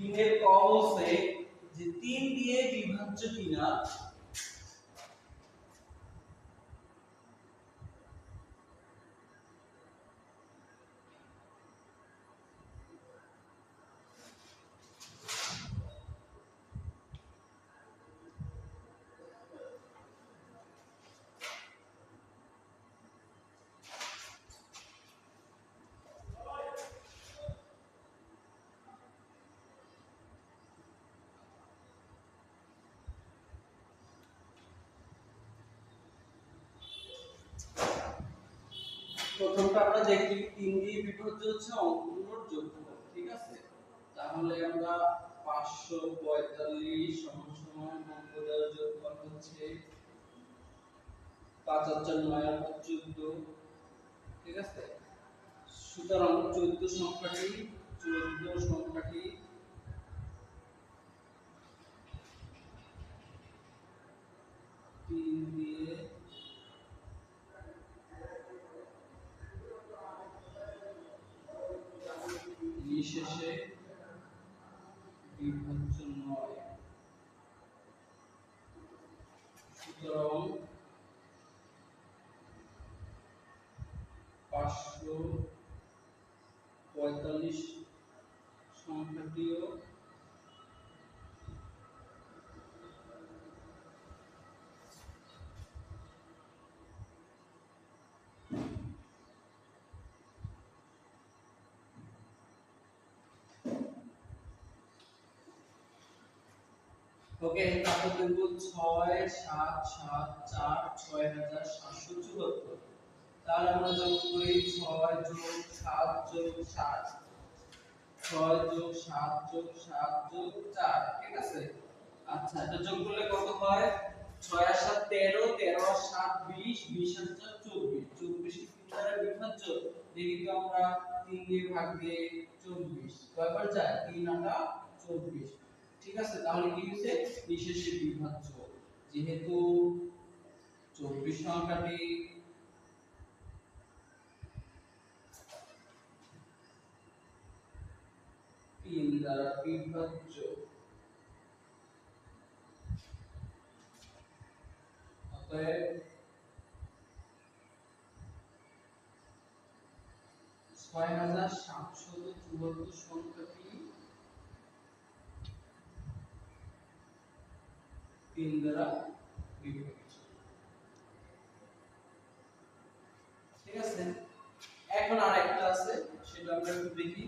তিনের ক বলছে যে 3 দিয়ে বিভাজ্য কিনা। প্রথমটা আমরা দেখি 3 দিয়ে বিভাজ্য হচ্ছে অঙ্কগুলোর যোগফল, ঠিক আছে? তাহলে আমরা 545 সমান সমান অঙ্কগুলোর যোগফল হচ্ছে 5 আর 4 9 আর 5 14, ঠিক আছে? সুতরাং 14 সংখ্যাটি 3 দিয়ে নিঃশেষে বিভাজ্য নয়। সুতরাং 545 সংখ্যাটিও ওকে। তারপর দেখব 6 7 7 4 6774। তাহলে আমরা যোগ করি 6 যোগ 7 যোগ 7, 6 যোগ 7 যোগ 7 যোগ 4, ঠিক আছে? আচ্ছা, এটা যোগ করলে কত হয়? 6 আর 7 13, 13 আর 7 20, 20 আর 4 24, 24 কি 3 দ্বারা বিভাজ্য? দেখি তো আমরা 3 দিয়ে ভাগ দিয়ে 24 কয়বার যায়? 3 আটা 24, ঠিক আছে? তাহলে কি হইছে? নিঃশেষে বিভাজ্য। যেহেতু 24 সংখ্যাটি 3 দ্বারা বিভাজ্য, অতএব 6774 সংখ্যাটি 3 দ্বারা বিভাজ্য, ঠিক আছে? এখন আরেকটা আছে, সেটা আমরা একটু দেখি।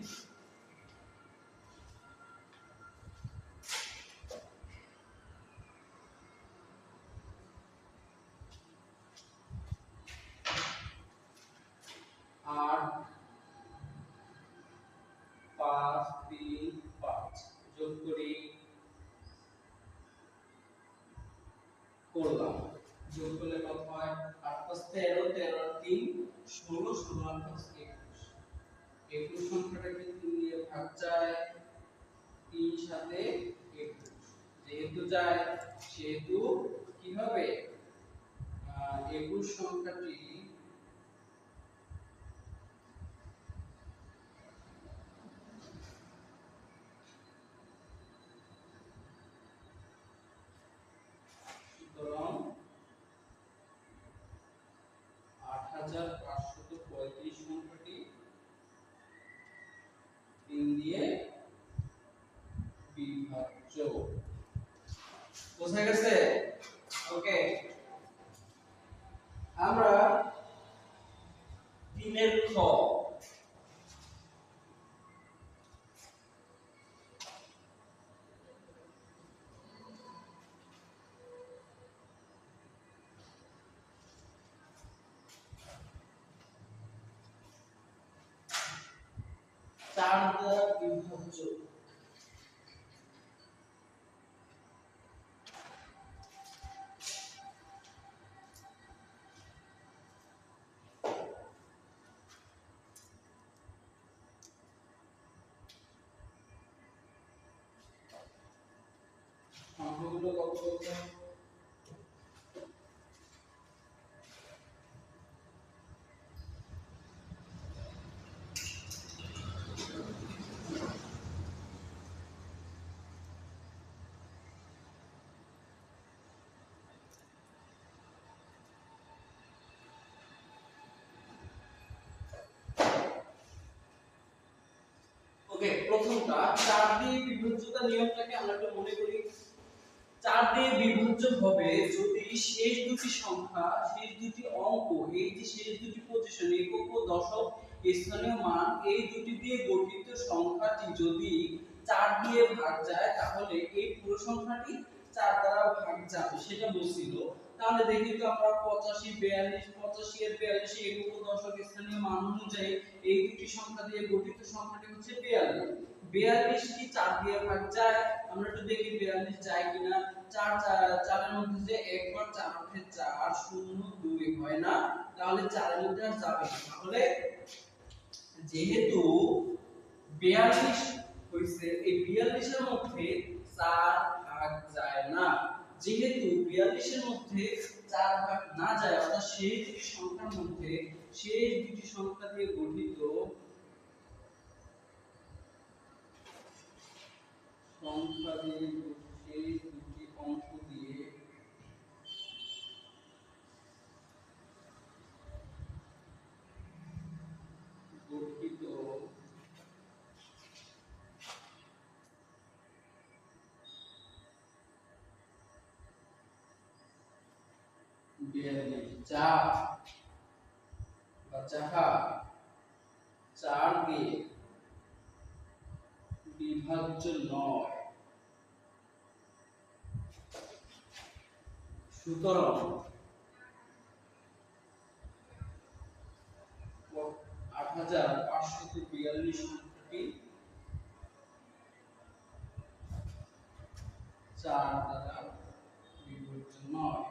আর 5 3 5 যোগ করি, করলাম। যোগ করলে কত হয়? 8 5 13, 13 আর 3 16, 16 আর 5 21, 21 সংখ্যাটাকে 3 দিয়ে ভাগ যায়, 3 সাথে 21, যেহেতু যায় সেহেতু কি হবে? 21 সংখ্যাটি সুতরাং 8535 সংখ্যাটি 3 দিয়ে বিভাজ্য। বোঝা গেছে? ওকে। আমরা 3 এর খ, চার দ্বারা বিভাজ্য, সংখ্যাগুলো কত বলতে? প্রথমটা 4 দিয়ে বিভাজ্যতার নিয়মটাকে আমরা একটু মনে করি। 4 দিয়ে বিভাজ্য হবে যদি শেষ দুটি সংখ্যা, শেষ দুটি অঙ্ক, এই যে শেষ দুটি পজিশন একক ও দশক স্থানীয় মান এই দুটি দিয়ে গঠিত সংখ্যাটি যদি 4 দিয়ে ভাগ যায় তাহলে এই পুরো সংখ্যাটি 4 দ্বারা ভাগ যাবে, সেটা বলছিল। তাহলে দেখি তো আমরা 85 42, 85 এর 42 একক ও দশক স্থানীয় মান অনুযায়ী এই দুটি সংখ্যা দিয়ে গঠিত সংখ্যাটি হচ্ছে 42। 42 কি 4 দিয়ে ভাগ যায়? আমরা একটু দেখি 42 যায় কিনা। 4 4 এর মধ্যে যে একবার 4 অক্ষে 4 0 2 হয় না, তাহলে 4 এর মধ্যে আর যাবে না। তাহলে যেহেতু 42 হইছে, এই 42 এর মধ্যে 4 ভাগ যায় না। যেহেতু 42 এর মধ্যে 4 ভাগ না যায়, অর্থাৎ সেই দুটি সংখ্যার মধ্যে শেষ দুটি সংখ্যা দিয়ে গঠিত সংখ্যা দিয়ে শেষ দুটি অঙ্ক দিয়ে গঠিত চার বা চাহা 4 দিয়ে বিভাজ্য নয়, সুতরাং 8542 সংখ্যাটি 4 দ্বারা বিভাজ্য নয়।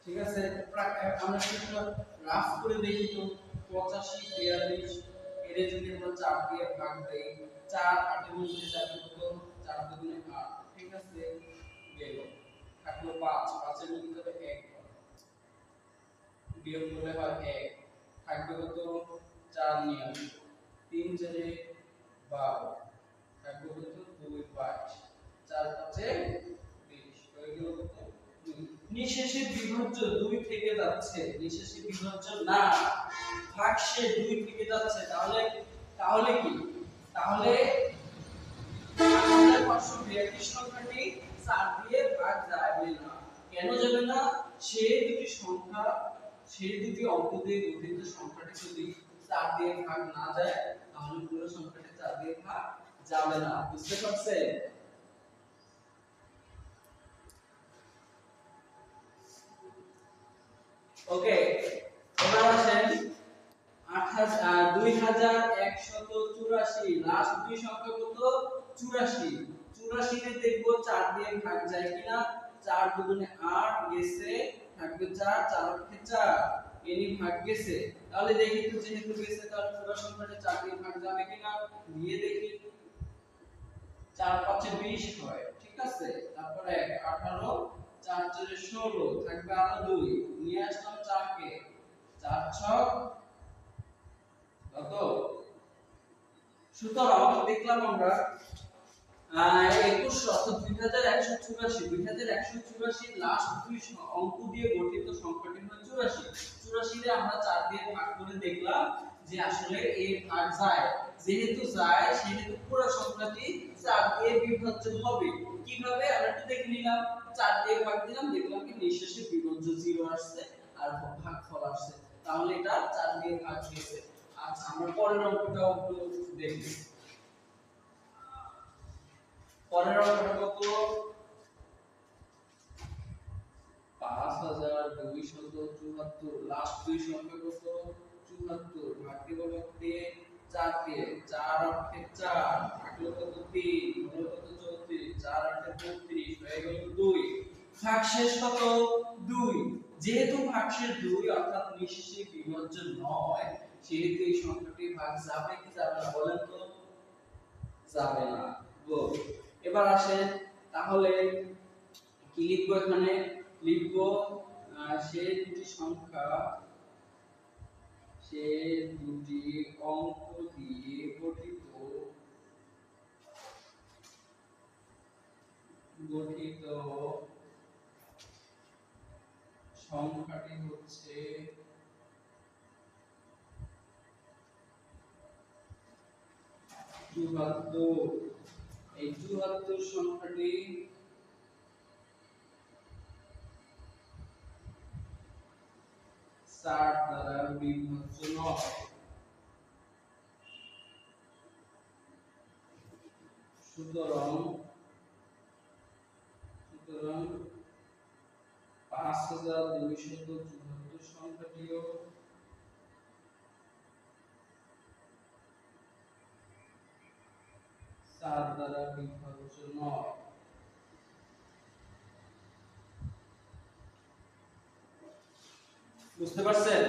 ঠিক আছে, আমরা একটু রাফ করে দেখি তো। 85 42 এর যদি আমরা 4 দিয়ে ভাগ দেই, 4 8 এর মধ্যে যাবে কত? 4 দুগুণে 8, ঠিক আছে, গেল। থাকলো 5, 5 এর মধ্যে যাবে 1, বিয়োগ করলে হয় 1, থাকবে কত? 4 নিয়ে আসবো, 3 4 এ 12, থাকবে কত? 2 22, 4 5 এ 20, হয়ে গেল কত? 2। নিঃশেষে বিভাজ্য 2 থেকে যাচ্ছে, নিঃশেষে বিভাজ্য না, ভাগশেষ 2 থেকে যাচ্ছে। তাহলে তাহলে কি? তাহলে 8542 সংখ্যাটি 4 দিয়ে ভাগ যাবে না। কেন যাবে না? সেই দুটি সংখ্যা, সেই দুটি অঙ্ক দিয়ে গঠিত সংখ্যাটি যদি 4 দিয়ে ভাগ না যায় তাহলে পুরো সংখ্যাটি 4 দিয়ে ভাগ যাবে না। বুঝতে পারছেন? ওকে, এবার আসেন 2184, লাস্ট দুই সংখ্যা কত? 84। 84 তে দেখব 4 দিয়ে ভাগ যায় কিনা। 4 দুগুণে 8 গেছে, থাকবে 4, 4 অক্ষে 4, এনি ভাগ গেছে। তাহলে দেখি তো, যেহেতু গেছে তাহলে পুরো সংখ্যাটা 4 দিয়ে ভাগ যাবে কিনা দিয়ে দেখি। 4 5 এ 20 হয়, ঠিক আছে। তারপর 1 18, 4 4 এ 16, থাকবে আরো 2, নিয়ে আসলাম 4 কে, 4 6 কত? সুতরাং দেখলাম আমরা 21 অর্থাৎ 2184 লাস্ট দুই অঙ্ক দিয়ে গঠিত সংখ্যাটি হয় 84। 84 রে আমরা 4 দিয়ে ভাগ করে দেখলাম যে আসলে এ ভাগ যায়। যেহেতু যায় সেহেতু পুরো সংখ্যাটি 4 দিয়ে বিভাজ্য হবে। কিভাবে? আমরা একটু দেখে নিলাম। 4 দিয়ে ভাগ দিলাম, দেখলাম কি নিঃশেষে বিভাজ্য 0 আসছে আর ভাগফল আসছে। তাহলে এটা 4 দিয়ে ভাগ হয়েছে। আচ্ছা, আমরা পরের অঙ্কটাও একটু দেখি। পরের অঙ্কটা কত? 5274, লাস্ট দুই সংখ্যা কত? 74, ভাগ দিব দিয়ে 4 দিয়ে, 4 8 এ 4, থাকলো কত? 3, হলো কত? 34, 4 8 এ 32, হয়ে গেল 2। ভাগশেষ কত? 2। যেহেতু ভাগশেষ 2 অর্থাৎ নিঃশেষে বিভাজ্য নয়, সেহেতু এই সংখ্যাটি ভাগ যাবে কি যাবে না বলেন তো? যাবে না। গুড। এবার আসেন, তাহলে কি লিখবো এখানে? লিখবো সেই দুটি সংখ্যা, সেই দুটি অঙ্ক দিয়ে গঠিত সংখ্যাটি হচ্ছে 74 এই 74 সংখ্যাটি 60 দ্বারা বিভাজ্য নয়। সুতরাং 5274 সংখ্যাটিও 4 দ্বারা বিভাজ্য নয়। বুঝতে পারছেন?